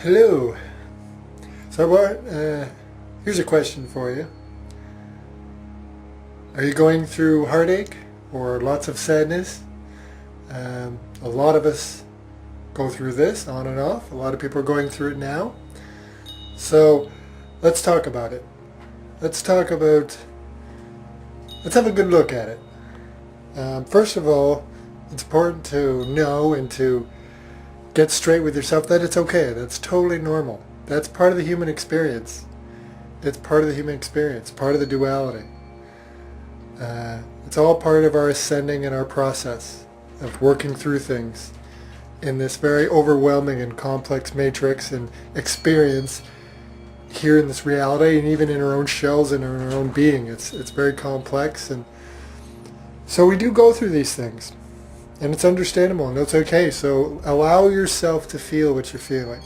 Hello. Here's a question for you. Are you going through heartache or lots of sadness? A lot of us go through this on and off. A lot of people are going through it now. So let's talk about it. Let's have a good look at it. First of all, it's important to know and to get straight with yourself that it's okay. That's totally normal. That's part of the human experience. It's part of the human experience, part of the duality. It's all part of our ascending and our process of working through things in this very overwhelming and complex matrix and experience here in this reality, and even in our own shells and in our own being. It's very complex, and so we do go through these things. And it's understandable, and it's okay. So allow yourself to feel what you're feeling.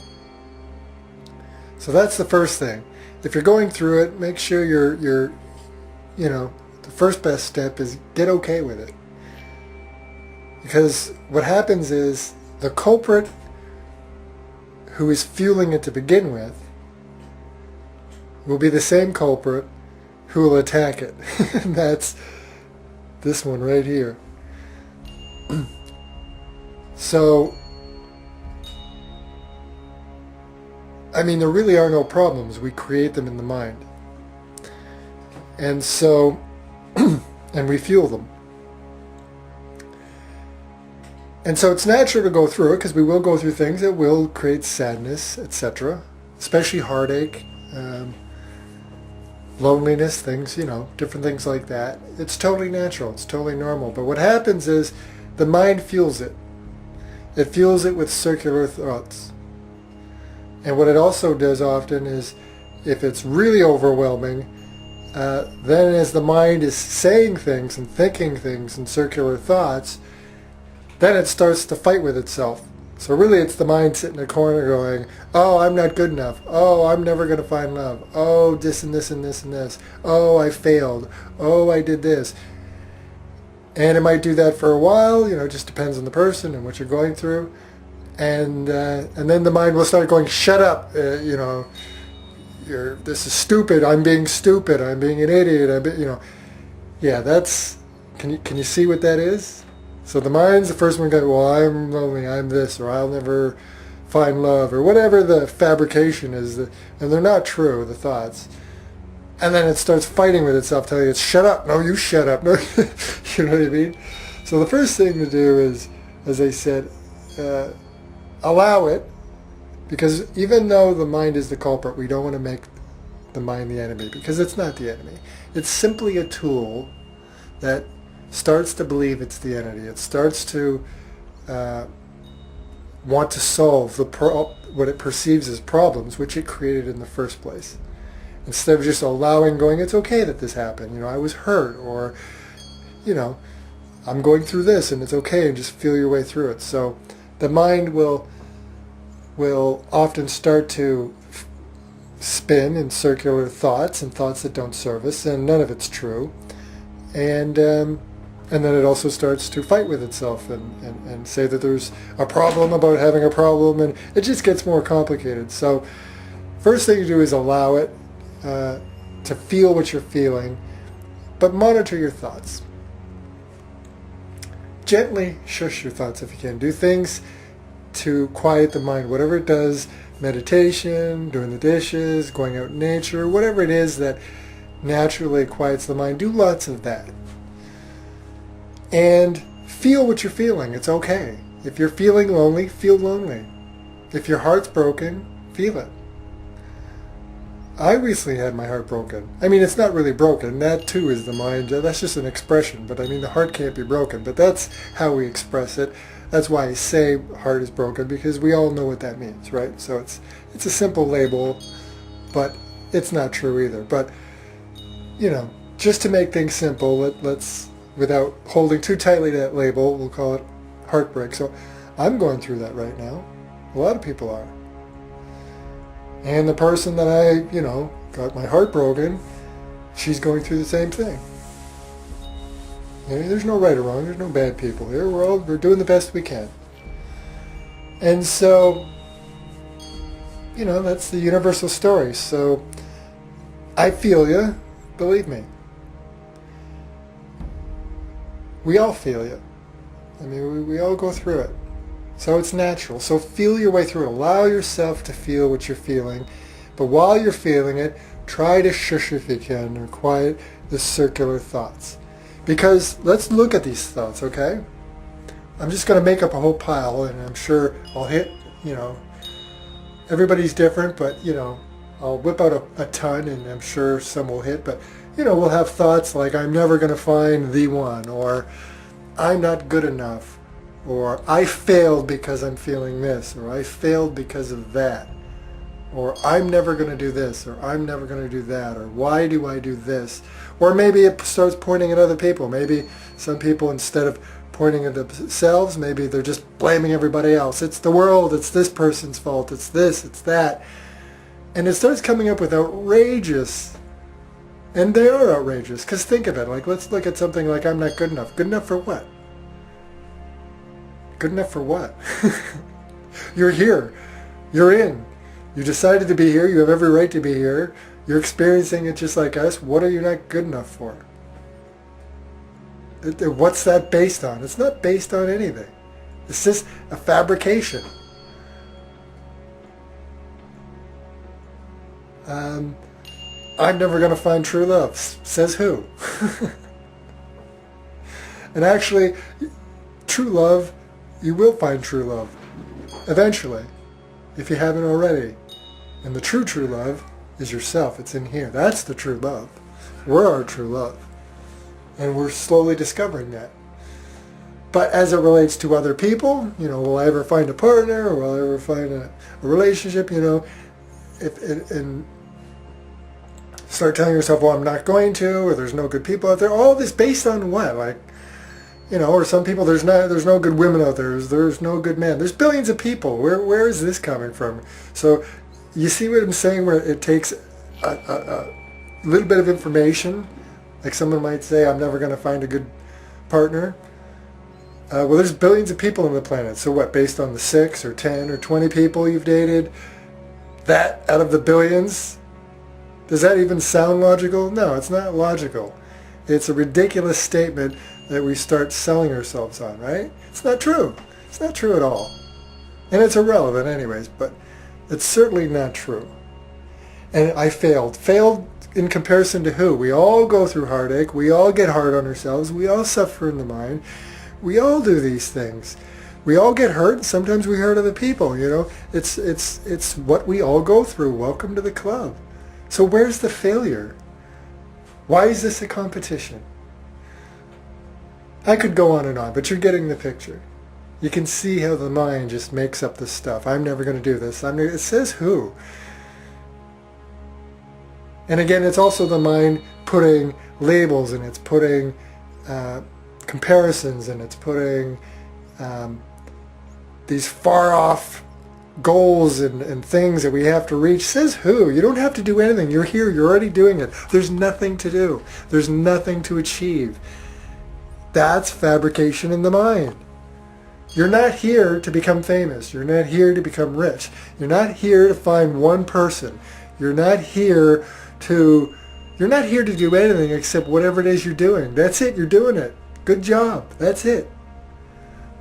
So that's the first thing. If you're going through it, make sure the first best step is get okay with it. Because what happens is the culprit who is fueling it to begin with will be the same culprit who will attack it. And that's this one right here. So, I mean, there really are no problems. We create them in the mind. And so, and we fuel them. And so it's natural to go through it, because we will go through things that will create sadness, etc. Especially heartache, loneliness, things, different things like that. It's totally natural. It's totally normal. But what happens is the mind fuels it. It fuels it with circular thoughts. And what it also does often is, if it's really overwhelming, then as the mind is saying things and thinking things in circular thoughts, then it starts to fight with itself. So really it's the mind sitting in a corner going, oh, I'm not good enough. Oh, I'm never going to find love. Oh, this and this and this and this. Oh, I failed. Oh, I did this. And it might do that for a while, it just depends on the person and what you're going through. And then the mind will start going, shut up, this is stupid, I'm being an idiot, Yeah, that's, can you see what that is? So the mind's the first one going, well, I'm lonely, I'm this, or I'll never find love, or whatever the fabrication is, and they're not true, the thoughts. And then it starts fighting with itself, telling it, shut up, no, you shut up, no, you know what I mean? So the first thing to do is, as I said, allow it, because even though the mind is the culprit, we don't want to make the mind the enemy, because it's not the enemy. It's simply a tool that starts to believe it's the enemy. It starts to want to solve what it perceives as problems, which it created in the first place. Instead of just allowing, going, it's okay that this happened, I was hurt, or, I'm going through this, and it's okay, and just feel your way through it. So the mind will often start to spin in circular thoughts, and thoughts that don't serve us, and none of it's true. And then it also starts to fight with itself and say that there's a problem about having a problem, and it just gets more complicated. So first thing you do is allow it to feel what you're feeling, but monitor your thoughts. Gently shush your thoughts if you can. Do things to quiet the mind, whatever it does, meditation, doing the dishes, going out in nature, whatever it is that naturally quiets the mind, do lots of that. And feel what you're feeling. It's okay. If you're feeling lonely, feel lonely. If your heart's broken, feel it. I recently had my heart broken. I mean, it's not really broken. That too is the mind. That's just an expression. But I mean, the heart can't be broken. But that's how we express it. That's why I say heart is broken, because we all know what that means, right? So it's a simple label, but it's not true either. But, just to make things simple, let's, without holding too tightly to that label, we'll call it heartbreak. So I'm going through that right now. A lot of people are. And the person that I, got my heart broken, she's going through the same thing. There's no right or wrong. There's no bad people here. We're doing the best we can. And so that's the universal story. So I feel you, believe me. We all feel you. I mean, we all go through it. So it's natural. So feel your way through it. Allow yourself to feel what you're feeling. But while you're feeling it, try to shush if you can, or quiet the circular thoughts. Because let's look at these thoughts, okay? I'm just going to make up a whole pile, and I'm sure I'll hit, everybody's different, but, I'll whip out a ton, and I'm sure some will hit. But, we'll have thoughts like, I'm never going to find the one, or I'm not good enough, or I failed because I'm feeling this, or I failed because of that, or I'm never going to do this, or I'm never going to do that, or why do I do this? Or maybe it starts pointing at other people. Maybe some people, instead of pointing at themselves, maybe they're just blaming everybody else. It's the world, it's this person's fault, it's this, it's that. And it starts coming up with outrageous, and they are outrageous, because think of it, like let's look at something like I'm not good enough. Good enough for what? Good enough for what? You're here. You're in. You decided to be here. You have every right to be here. You're experiencing it just like us. What are you not good enough for? What's that based on? It's not based on anything. It's just a fabrication. I'm never going to find true love. Says who? And actually, true love, you will find true love. Eventually. If you haven't already. And the true love is yourself. It's in here. That's the true love. We're our true love. And we're slowly discovering that. But as it relates to other people, will I ever find a partner, or will I ever find a relationship, and start telling yourself, well, I'm not going to, or there's no good people out there. All this based on what? Like, or some people, there's no good women out there. There's no good men. There's billions of people. Where is this coming from? So you see what I'm saying, where it takes a little bit of information. Like someone might say, I'm never going to find a good partner. Well, there's billions of people on the planet. So what, based on the 6 or 10 or 20 people you've dated, that out of the billions, does that even sound logical? No, it's not logical. It's a ridiculous statement that we start selling ourselves on, right? It's not true. It's not true at all. And it's irrelevant anyways, but it's certainly not true. And I failed. Failed in comparison to who? We all go through heartache. We all get hard on ourselves. We all suffer in the mind. We all do these things. We all get hurt. Sometimes we hurt other people, It's what we all go through. Welcome to the club. So where's the failure? Why is this a competition? I could go on and on, but you're getting the picture. You can see how the mind just makes up this stuff. I'm never going to do this. It says who? And again, it's also the mind putting labels, and it's putting comparisons, and it's putting these far off goals and things that we have to reach. Says who? You don't have to do anything. You're here. You're already doing it. There's nothing to do. There's nothing to achieve. That's fabrication in the mind. You're not here to become famous. You're not here to become rich. You're not here to find one person. You're not here to do anything except whatever it is you're doing. That's it. You're doing it. Good job. That's it.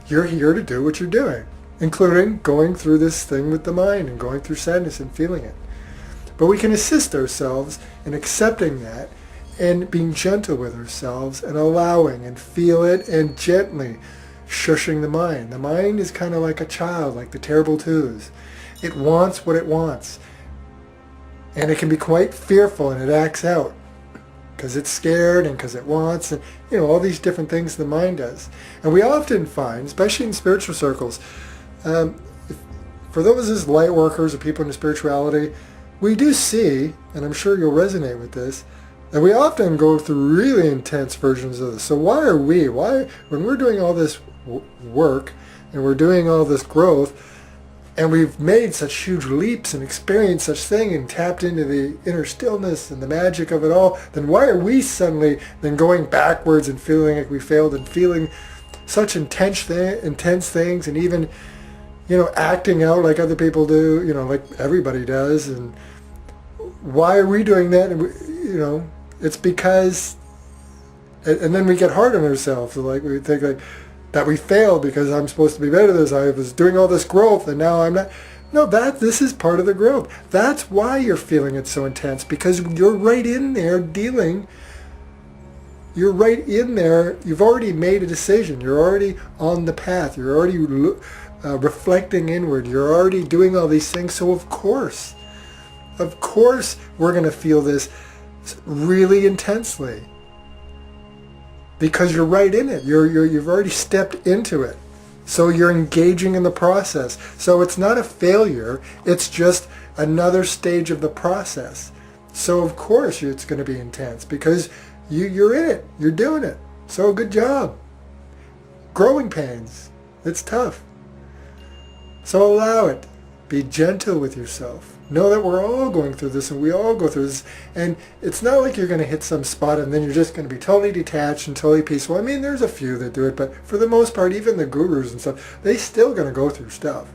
You're here to do what you're doing, including going through this thing with the mind and going through sadness and feeling it. But we can assist ourselves in accepting that and being gentle with ourselves and allowing and feel it and gently shushing the mind. The mind is kind of like a child, like the terrible twos. It wants what it wants. And it can be quite fearful, and it acts out because it's scared and because it wants, and all these different things the mind does. And we often find, especially in spiritual circles, for those as light workers or people into spirituality, we do see, and I'm sure you'll resonate with this, that we often go through really intense versions of this. So why, when we're doing all this work and we're doing all this growth, and we've made such huge leaps and experienced such thing and tapped into the inner stillness and the magic of it all, then why are we suddenly then going backwards and feeling like we failed and feeling such intense things, and even acting out like other people do, like everybody does. And why are we doing that? And it's because, and then we get hard on ourselves. Like we think like that we failed because I'm supposed to be better than this. I was doing all this growth and now I'm not. No, this is part of the growth. That's why you're feeling it so intense, because you're right in there dealing. You're right in there. You've already made a decision. You're already on the path. You're already reflecting inward. You're already doing all these things. So of course, we're going to feel this really intensely, because you're right in it. You've already stepped into it. So you're engaging in the process. So it's not a failure. It's just another stage of the process. So of course it's going to be intense, because you're in it. You're doing it. So good job. Growing pains. It's tough. So allow it. Be gentle with yourself. Know that we're all going through this, and we all go through this. And it's not like you're going to hit some spot and then you're just going to be totally detached and totally peaceful. I mean, there's a few that do it, but for the most part, even the gurus and stuff, they still going to go through stuff.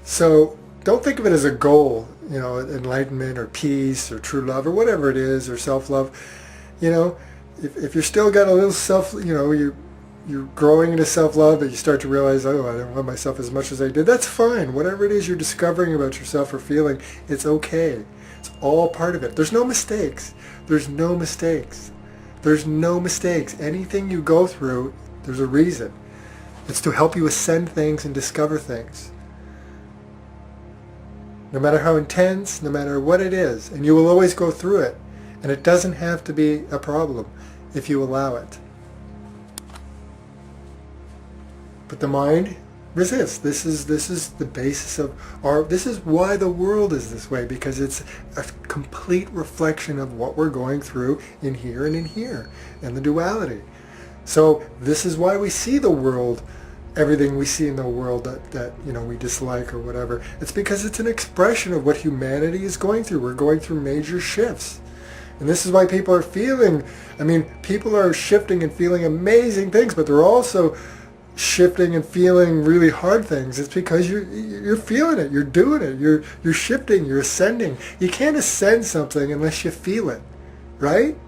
So don't think of it as a goal, enlightenment or peace or true love or whatever it is, or self-love. If you're still got a little you're growing into self-love, but you start to realize, I don't love myself as much as I did. That's fine. Whatever it is you're discovering about yourself or feeling, it's okay. It's all part of it. There's no mistakes. There's no mistakes. There's no mistakes. Anything you go through, there's a reason. It's to help you ascend things and discover things. No matter how intense, no matter what it is. And you will always go through it. And it doesn't have to be a problem if you allow it. But the mind resists. This is the basis of this is why the world is this way, because it's a complete reflection of what we're going through in here and in here, and the duality. So this is why we see the world, everything we see in the world that we dislike or whatever. It's because it's an expression of what humanity is going through. We're going through major shifts. And this is why people are people are shifting and feeling amazing things, but they're also shifting and feeling really hard things. It's because you're feeling it, you're doing it, you're shifting, you're ascending. You can't ascend something unless you feel it, right?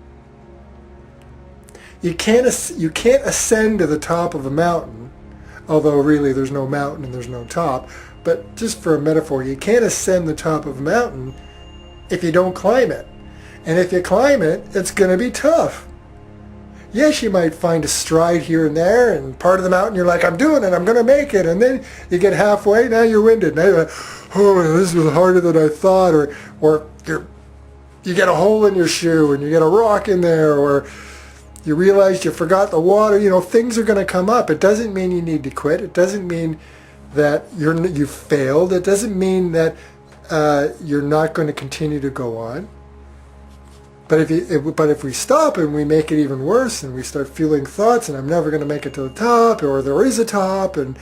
You can't ascend to the top of a mountain, although really there's no mountain and there's no top. But just for a metaphor, you can't ascend the top of a mountain if you don't climb it. And if you climb it, it's going to be tough. Yes, you might find a stride here and there, and part of the mountain you're like, I'm doing it, I'm going to make it. And then you get halfway, now you're winded. Now you're like, oh, this was harder than I thought. Or you get a hole in your shoe and you get a rock in there, or you realize you forgot the water. Things are going to come up. It doesn't mean you need to quit. It doesn't mean that you failed. It doesn't mean that you're not going to continue to go on. But if we stop and we make it even worse, and we start feeling thoughts, and I'm never going to make it to the top, or there is a top, and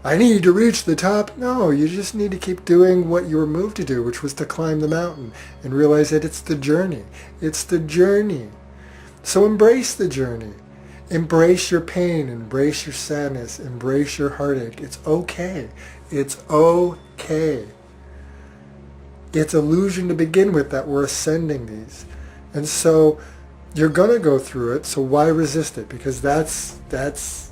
I need to reach the top. No, you just need to keep doing what you were moved to do, which was to climb the mountain, and realize that it's the journey. It's the journey. So embrace the journey. Embrace your pain. Embrace your sadness. Embrace your heartache. It's okay. It's okay. It's illusion to begin with that we're ascending these. And so you're going to go through it, so why resist it? Because that's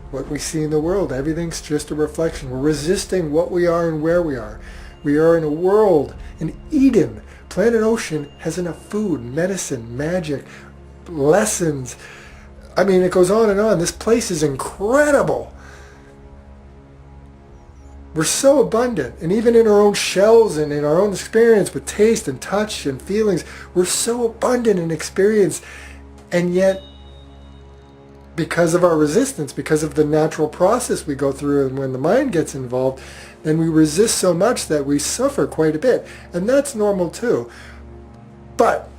what we see in the world. Everything's just a reflection. We're resisting what we are and where we are. We are in a world, in Eden. Planet Ocean has enough food, medicine, magic, lessons. It goes on and on. This place is incredible. We're so abundant, and even in our own shells and in our own experience with taste and touch and feelings, we're so abundant in experience. And yet, because of our resistance, because of the natural process we go through, and when the mind gets involved, then we resist so much that we suffer quite a bit. And that's normal too. But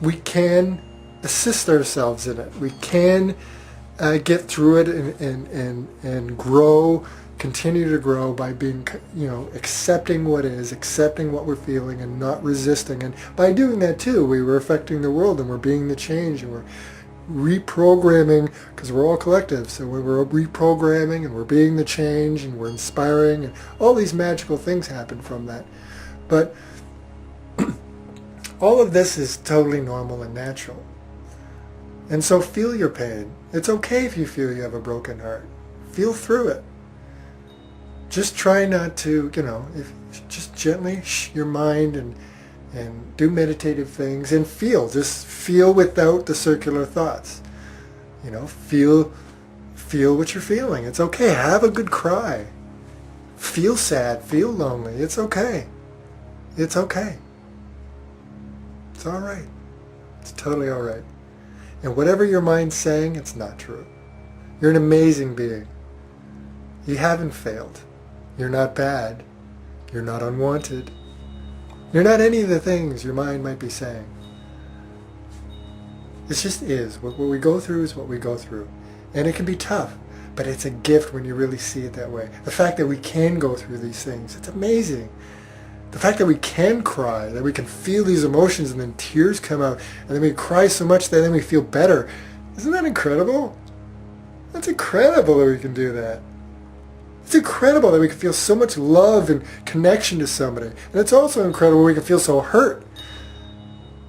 we can assist ourselves in it. We can get through it and grow, continue to grow by being, accepting what is, accepting what we're feeling, and not resisting. And by doing that too, we're affecting the world, and we're being the change, and we're reprogramming, because we're all collective, so when we're reprogramming and we're being the change and we're inspiring, and all these magical things happen from that. But all of this is totally normal and natural. And so feel your pain. It's okay if you feel you have a broken heart. Feel through it. Just try not to, just gently your mind and do meditative things and feel. Just feel without the circular thoughts. Feel what you're feeling. It's okay. Have a good cry. Feel sad. Feel lonely. It's okay. It's okay. It's all right. It's totally all right. And whatever your mind's saying, it's not true. You're an amazing being. You haven't failed. You're not bad. You're not unwanted. You're not any of the things your mind might be saying. It just is. What we go through is what we go through. And it can be tough, but it's a gift when you really see it that way. The fact that we can go through these things, it's amazing. The fact that we can cry, that we can feel these emotions and then tears come out, and then we cry so much that then we feel better. Isn't that incredible? That's incredible that we can do that. It's incredible that we can feel so much love and connection to somebody. And it's also incredible we can feel so hurt.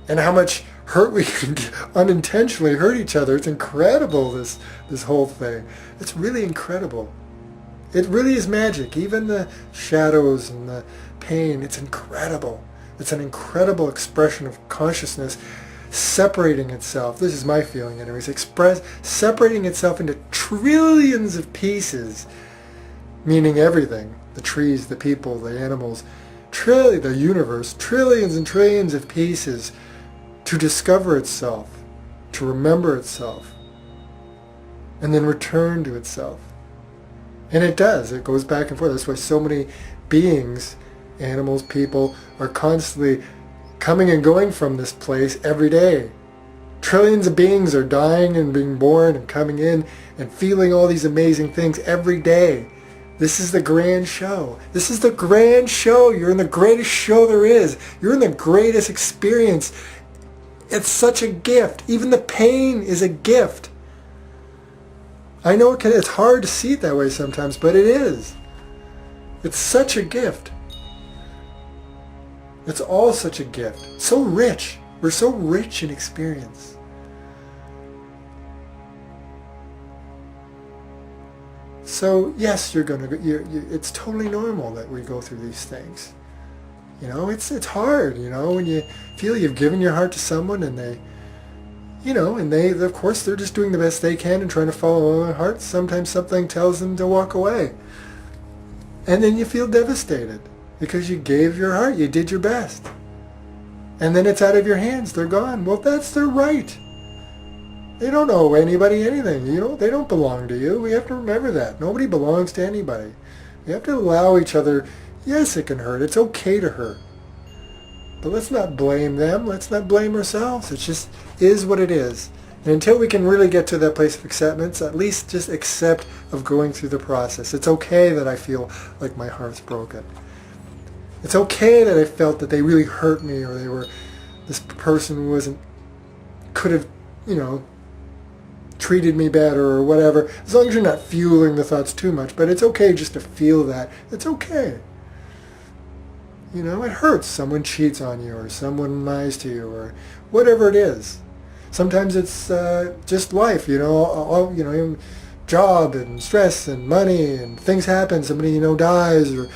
And how much hurt we can unintentionally hurt each other. It's incredible, this whole thing. It's really incredible. It really is magic. Even the shadows and the pain, it's incredible. It's an incredible expression of consciousness separating itself. This is my feeling anyways. Separating itself into trillions of pieces. Meaning everything, the trees, the people, the animals, the universe, trillions and trillions of pieces to discover itself, to remember itself, and then return to itself. And it does. It goes back and forth. That's why so many beings, animals, people, are constantly coming and going from this place every day. Trillions of beings are dying and being born and coming in and feeling all these amazing things every day. This is the grand show. This is the grand show. You're in the greatest show there is. You're in the greatest experience. It's such a gift. Even the pain is a gift. I know it's hard to see it that way sometimes, but it is. It's such a gift. It's all such a gift. So rich. We're so rich in experience. So yes, it's totally normal that we go through these things. It's hard, when you feel you've given your heart to someone and they, of course, they're just doing the best they can and trying to follow their heart. Sometimes something tells them to walk away. And then you feel devastated because you gave your heart, you did your best. And then it's out of your hands, they're gone. Well, that's their right. They don't owe anybody anything. They don't belong to you. We have to remember that. Nobody belongs to anybody. We have to allow each other. Yes, it can hurt. It's okay to hurt. But let's not blame them. Let's not blame ourselves. It just is what it is. And until we can really get to that place of acceptance, at least just accept of going through the process. It's okay that I feel like my heart's broken. It's okay that I felt that they really hurt me, or this person could have, treated me better or whatever, as long as you're not fueling the thoughts too much. But it's okay just to feel that. It's okay. It hurts. Someone cheats on you, or someone lies to you, or whatever it is. Sometimes it's just life, job and stress and money and things happen. Somebody, dies, or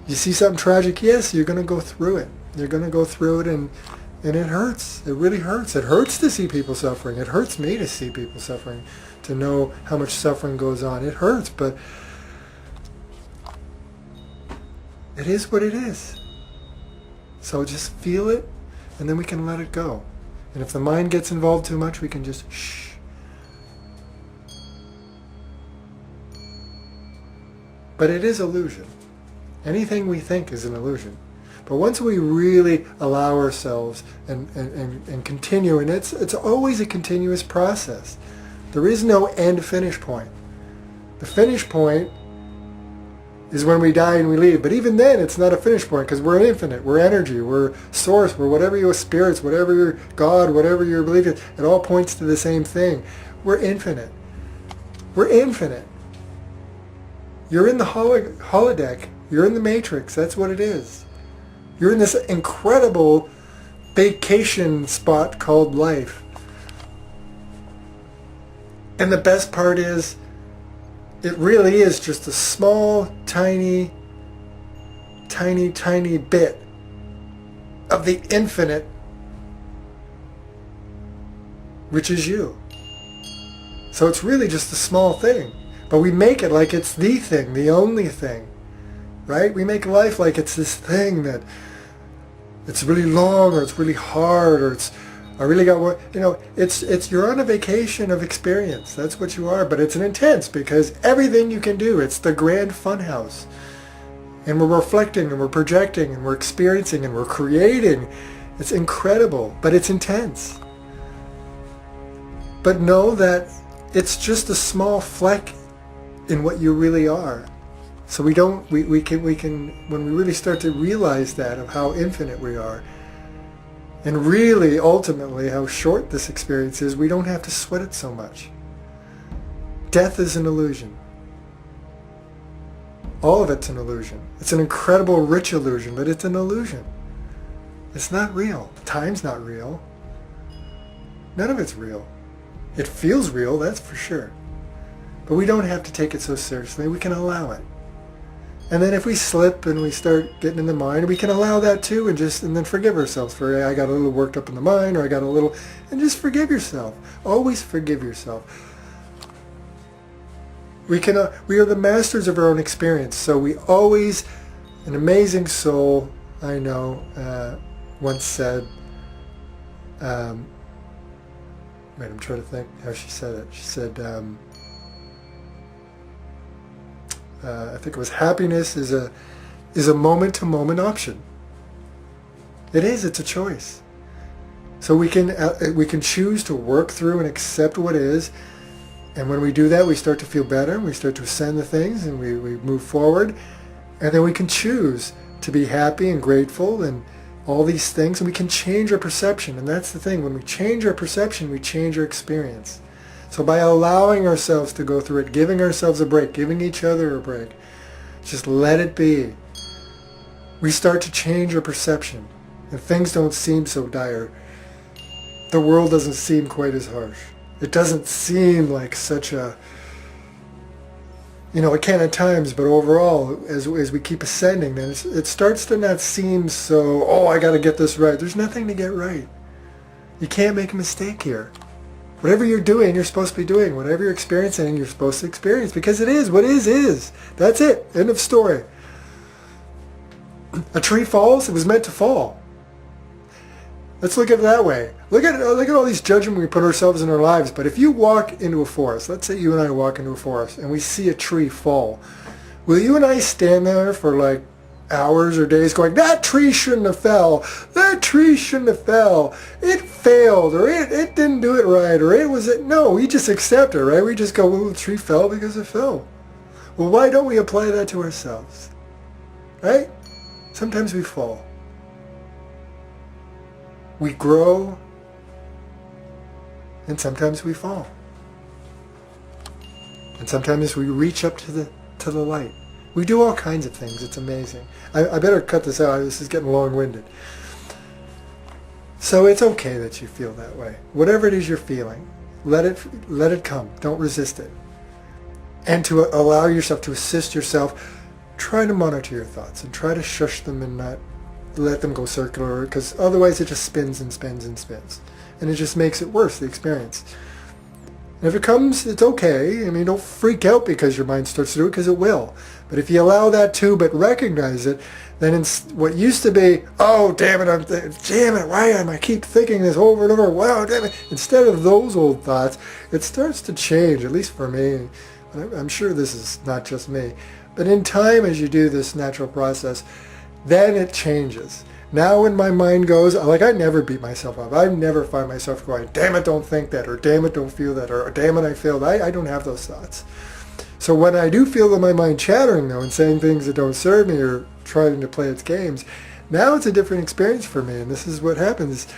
you see something tragic. Yes, you're going to go through it. You're going to go through it, and it hurts. It really hurts. It hurts to see people suffering. It hurts me to see people suffering, to know how much suffering goes on. It hurts, but it is what it is. So just feel it, and then we can let it go. And if the mind gets involved too much, we can just shh. But it is illusion. Anything we think is an illusion. But once we really allow ourselves and continue, and it's always a continuous process. There is no end finish point. The finish point is when we die and we leave. But even then, it's not a finish point because we're infinite. We're energy. We're source. We're whatever your spirits, whatever your God, whatever your belief is. It all points to the same thing. We're infinite. We're infinite. You're in the holodeck. You're in the matrix. That's what it is. You're in this incredible vacation spot called life. And the best part is, it really is just a small, tiny bit of the infinite, which is you. So it's really just a small thing. But we make it like it's the thing, the only thing. Right? We make life like it's this thing that it's really long, or it's really hard, or it's, I really got work. It's you're on a vacation of experience. That's what you are. But it's an intense, because everything you can do, it's the grand funhouse. And we're reflecting, and we're projecting, and we're experiencing, and we're creating. It's incredible, but it's intense. But know that it's just a small fleck in what you really are. So we can, when we really start to realize that, of how infinite we are, and really, ultimately, how short this experience is, we don't have to sweat it so much. Death is an illusion. All of it's an illusion. It's an incredible, rich illusion, but it's an illusion. It's not real. Time's not real. None of it's real. It feels real, that's for sure. But we don't have to take it so seriously. We can allow it. And then if we slip and we start getting in the mind, we can allow that too, and then forgive ourselves for, I got a little worked up in the mind, or I got a little, and just forgive yourself. Always forgive yourself. We are the masters of our own experience. So we always, an amazing soul, I know, once said, wait, I'm trying to think how she said it. She said, I think it was, happiness is a moment-to-moment option. It is. It's a choice. So we can choose to work through and accept what is, and when we do that, we start to feel better. We start to ascend the things, and we move forward, and then we can choose to be happy and grateful and all these things, and we can change our perception. And that's the thing. When we change our perception, we change our experience. So by allowing ourselves to go through it, giving ourselves a break, giving each other a break, just let it be, we start to change our perception, and things don't seem so dire. The world doesn't seem quite as harsh. It doesn't seem like such a, it can at times, but overall, as we keep ascending, then it starts to not seem so, I got to get this right. There's nothing to get right. You can't make a mistake here. Whatever you're doing, you're supposed to be doing. Whatever you're experiencing, you're supposed to experience. Because it is. What is. That's it. End of story. A tree falls, it was meant to fall. Let's look at it that way. Look at all these judgments we put ourselves in our lives. But if you walk into a forest, let's say you and I walk into a forest, and we see a tree fall, will you and I stand there for like hours or days going, that tree shouldn't have fell, that tree shouldn't have fell, it failed, or it didn't do it right, or no, we just accept it, right? We just go, well, the tree fell because it fell. Well, why don't we apply that to ourselves? Right? Sometimes we fall. We grow, and sometimes we fall. And sometimes we reach up to the light. We do all kinds of things. It's amazing. I better cut this out. This is getting long-winded. So it's okay that you feel that way. Whatever it is you're feeling, let it come. Don't resist it. And to allow yourself, to assist yourself, try to monitor your thoughts and try to shush them and not let them go circular, because otherwise it just spins and spins and spins. And it just makes it worse, the experience. And if it comes, it's okay. I mean, don't freak out because your mind starts to do it, because it will. But if you allow that too, but recognize it, then what used to be, oh, damn it, why am I keep thinking this over and over? Wow, damn it. Instead of those old thoughts, it starts to change, at least for me. I'm sure this is not just me. But in time, as you do this natural process, then it changes. Now when my mind goes, like, I never beat myself up. I never find myself going, damn it, don't think that, or damn it, don't feel that, or damn it, I failed. I don't have those thoughts. So when I do feel my mind chattering though and saying things that don't serve me or trying to play its games, now it's a different experience for me. And this is what happens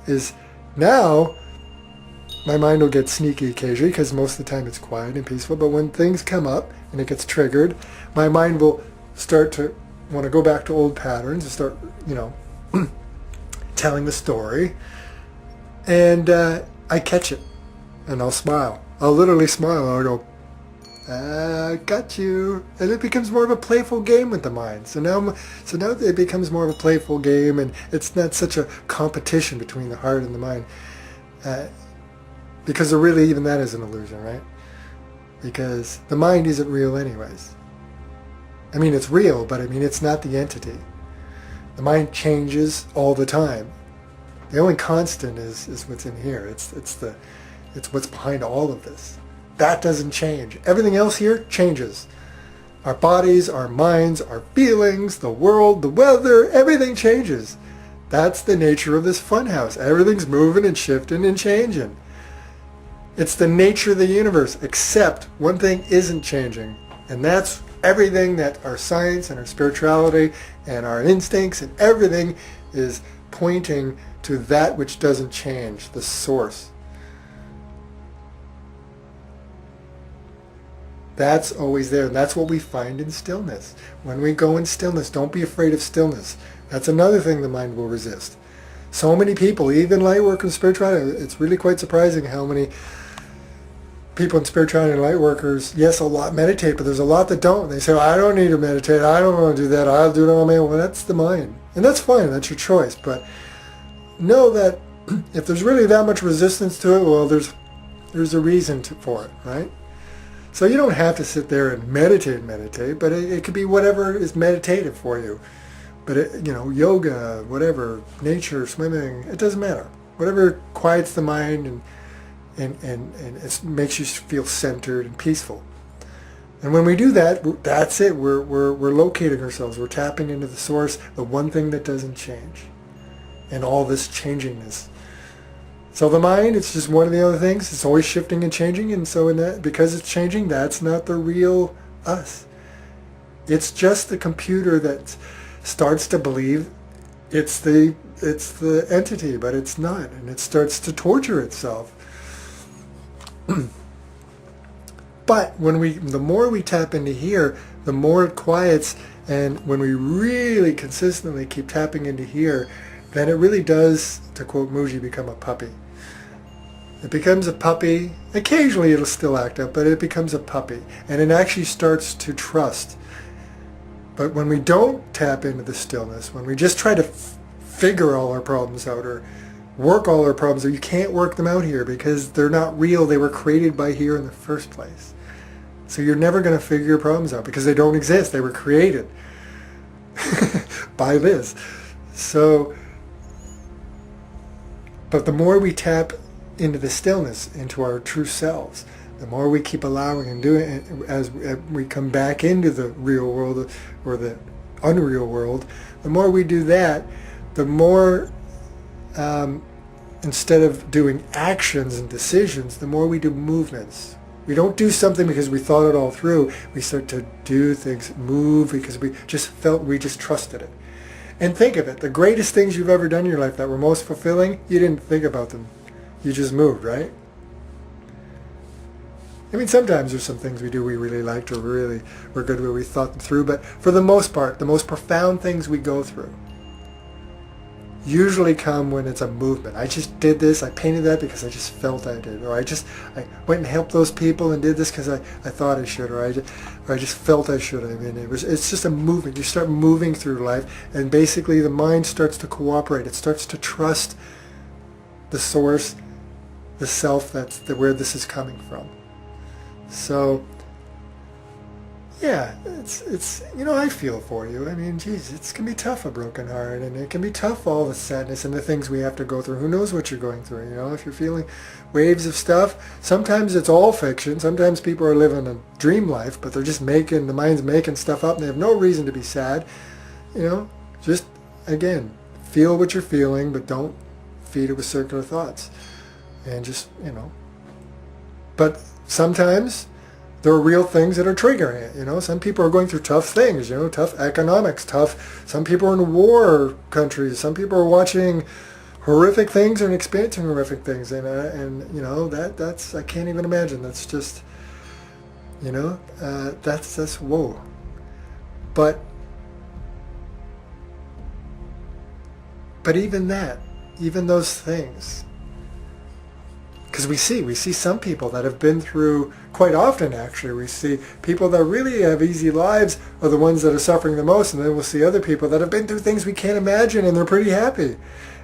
is now my mind will get sneaky occasionally because most of the time it's quiet and peaceful. But when things come up and it gets triggered, my mind will start to want to go back to old patterns and start, telling the story. And I catch it and I'll smile. I'll literally smile and I'll go, I got you. And it becomes more of a playful game with the mind. So now it becomes more of a playful game, and it's not such a competition between the heart and the mind. Because really, even that is an illusion, right? Because the mind isn't real anyways. I mean, it's real, but I mean, it's not the entity. The mind changes all the time. The only constant is what's in here. It's what's behind all of this. That doesn't change. Everything else here changes. Our bodies, our minds, our feelings, the world, the weather, everything changes. That's the nature of this funhouse. Everything's moving and shifting and changing. It's the nature of the universe, except one thing isn't changing, and that's everything that our science and our spirituality and our instincts and everything is pointing to, that which doesn't change, the source. That's always there, and that's what we find in stillness. When we go in stillness, don't be afraid of stillness. That's another thing the mind will resist. So many people, even light work and spirituality, it's really quite surprising how many people in spirituality and light workers, yes, a lot meditate, but there's a lot that don't. They say, I don't need to meditate, I don't want to do that, I'll do it on my own. Well, that's the mind. And that's fine, that's your choice. But know that if there's really that much resistance to it, well, there's a reason for it, right? So you don't have to sit there and meditate, but it could be whatever is meditative for you. But yoga, whatever, nature, swimming, it doesn't matter. Whatever quiets the mind and it makes you feel centered and peaceful. And when we do that, that's it. We're locating ourselves. We're tapping into the source, the one thing that doesn't change, and all this changingness. So the mind, it's just one of the other things. It's always shifting and changing, and so because it's changing, that's not the real us. It's just the computer that starts to believe it's the entity, but it's not, and it starts to torture itself. But the more we tap into here, the more it quiets, and when we really consistently keep tapping into here, then it really does, to quote Muji, become a puppy. It becomes a puppy. Occasionally it'll still act up, but it becomes a puppy. And it actually starts to trust. But when we don't tap into the stillness, when we just try to figure all our problems out or work all our problems out, you can't work them out here because they're not real. They were created by here in the first place. So you're never going to figure your problems out because they don't exist. They were created by this. So, but the more we tap into the stillness, into our true selves, the more we keep allowing and doing it, as we come back into the real world or the unreal world, the more we do that, the more, instead of doing actions and decisions, the more we do movements. We don't do something because we thought it all through. We start to do things, move, because we just trusted it. And think of it, the greatest things you've ever done in your life that were most fulfilling, you didn't think about them. You just moved, right? I mean, sometimes there's some things we do we really liked or we're good where we thought them through, but for the most part, the most profound things we go through usually come when it's a movement. I just did this, I painted that because I just felt I did, or I went and helped those people and did this because I thought I should, or I just felt I should. I mean, it's just a movement. You start moving through life, and basically the mind starts to cooperate. It starts to trust the source, the self, that's where this is coming from. So yeah, it's I feel for you. I mean, geez, it can be tough, a broken heart, and it can be tough, all the sadness and the things we have to go through. Who knows what you're going through? If you're feeling waves of stuff, sometimes it's all fiction. Sometimes people are living a dream life, but they're just the mind's making stuff up, and they have no reason to be sad. Just again, feel what you're feeling, but don't feed it with circular thoughts, and just but sometimes There are real things that are triggering it. You know, some people are going through tough things. You know, tough economics, tough. Some people are in war countries. Some people are watching horrific things and experiencing horrific things, and you know that's I can't even imagine. That's just, you know, that's whoa. But even that, even those things, because we see some people that have been through, quite often actually, we see people that really have easy lives are the ones that are suffering the most, and then we'll see other people that have been through things we can't imagine and they're pretty happy.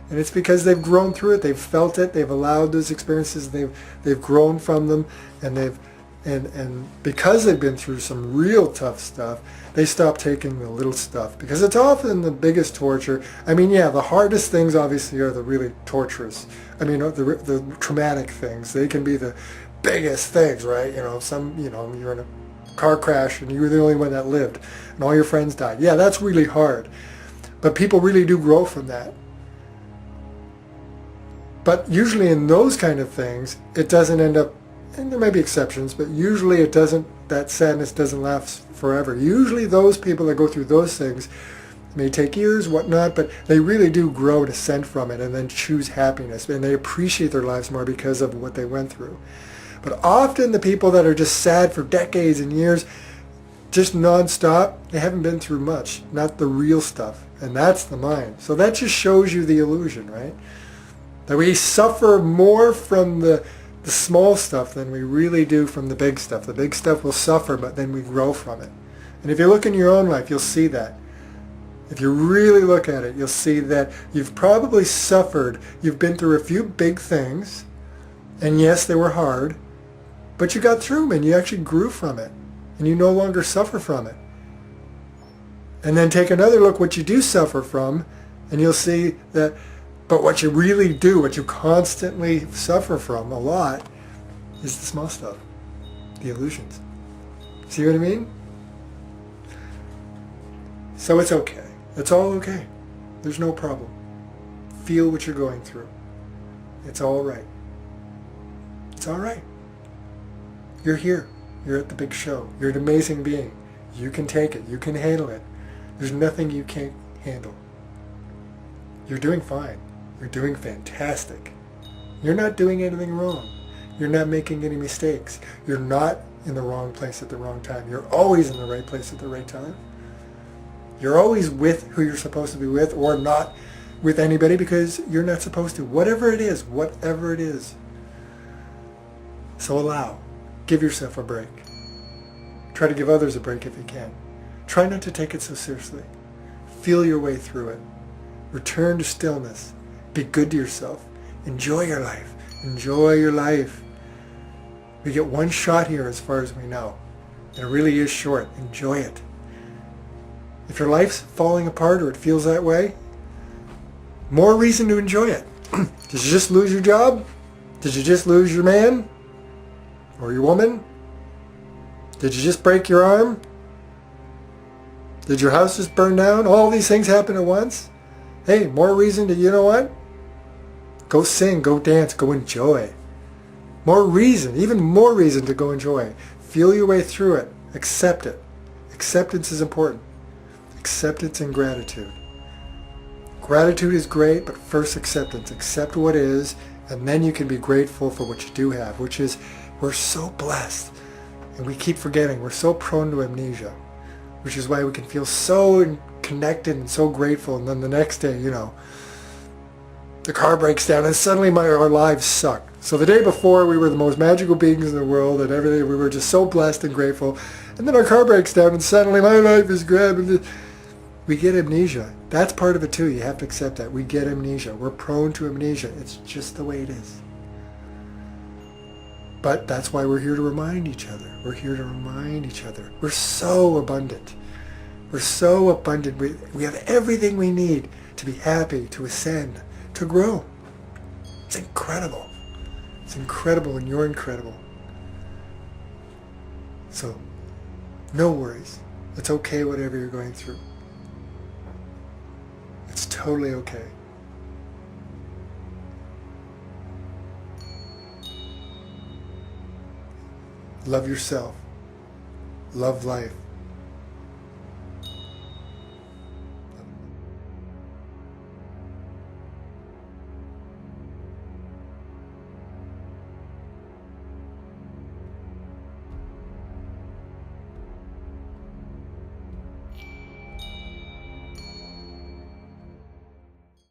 And it's because they've grown through it, they've felt it, they've allowed those experiences, they've grown from them, and and because they've been through some real tough stuff, they stop taking the little stuff, because it's often the biggest torture. I mean, yeah, the hardest things obviously are the really torturous. I mean, the traumatic things. They can be the biggest things, right? You know, you're in a car crash and you were the only one that lived, and all your friends died. Yeah, that's really hard. But people really do grow from that. But usually in those kind of things, it doesn't end up, and there may be exceptions, but usually that sadness doesn't last forever. Usually those people that go through those things, it may take years, whatnot, but they really do grow and ascend from it and then choose happiness, and they appreciate their lives more because of what they went through. But often the people that are just sad for decades and years, just non-stop, they haven't been through much, not the real stuff, and that's the mind. So that just shows you the illusion, right? That we suffer more from the small stuff than we really do from the big stuff. The big stuff will suffer, but then we grow from it. And if you look in your own life, you'll see that. If you really look at it, you'll see that you've probably suffered. You've been through a few big things, and yes, they were hard, but you got through them and you actually grew from it, and you no longer suffer from it. And then take another look what you do suffer from, and you'll see that. But what you really do, what you constantly suffer from a lot, is the small stuff, the illusions. See what I mean? So it's okay. It's all okay. There's no problem. Feel what you're going through. It's all right. It's all right. You're here. You're at the big show. You're an amazing being. You can take it. You can handle it. There's nothing you can't handle. You're doing fine. You're doing fantastic. You're not doing anything wrong. You're not making any mistakes. You're not in the wrong place at the wrong time. You're always in the right place at the right time. You're always with who you're supposed to be with, or not with anybody because you're not supposed to. Whatever it is, whatever it is. So allow. Give yourself a break. Try to give others a break if you can. Try not to take it so seriously. Feel your way through it. Return to stillness. Be good to yourself. Enjoy your life. Enjoy your life. We get one shot here as far as we know. And it really is short. Enjoy it. If your life's falling apart or it feels that way, more reason to enjoy it. Did you just lose your job? Did you just lose your man? Or your woman? Did you just break your arm? Did your house just burn down? All these things happen at once? Hey, more reason to, you know what? Go sing, go dance, go enjoy. More reason, even more reason to go enjoy. Feel your way through it. Accept it. Acceptance is important. Acceptance and gratitude. Gratitude is great, but first acceptance. Accept what is, and then you can be grateful for what you do have, which is we're so blessed. And we keep forgetting. We're so prone to amnesia, which is why we can feel so connected and so grateful, and then the next day, you know, the car breaks down and suddenly our lives suck. So the day before we were the most magical beings in the world and everything, we were just so blessed and grateful, and then our car breaks down and suddenly my life is good. We get amnesia. That's part of it too. You have to accept that. We get amnesia. We're prone to amnesia. It's just the way it is. But that's why we're here to remind each other. We're here to remind each other. We're so abundant. We're so abundant. We have everything we need to be happy, to ascend, to grow. It's incredible. It's incredible, and you're incredible. So, no worries. It's okay whatever you're going through. It's totally okay. Love yourself. love life.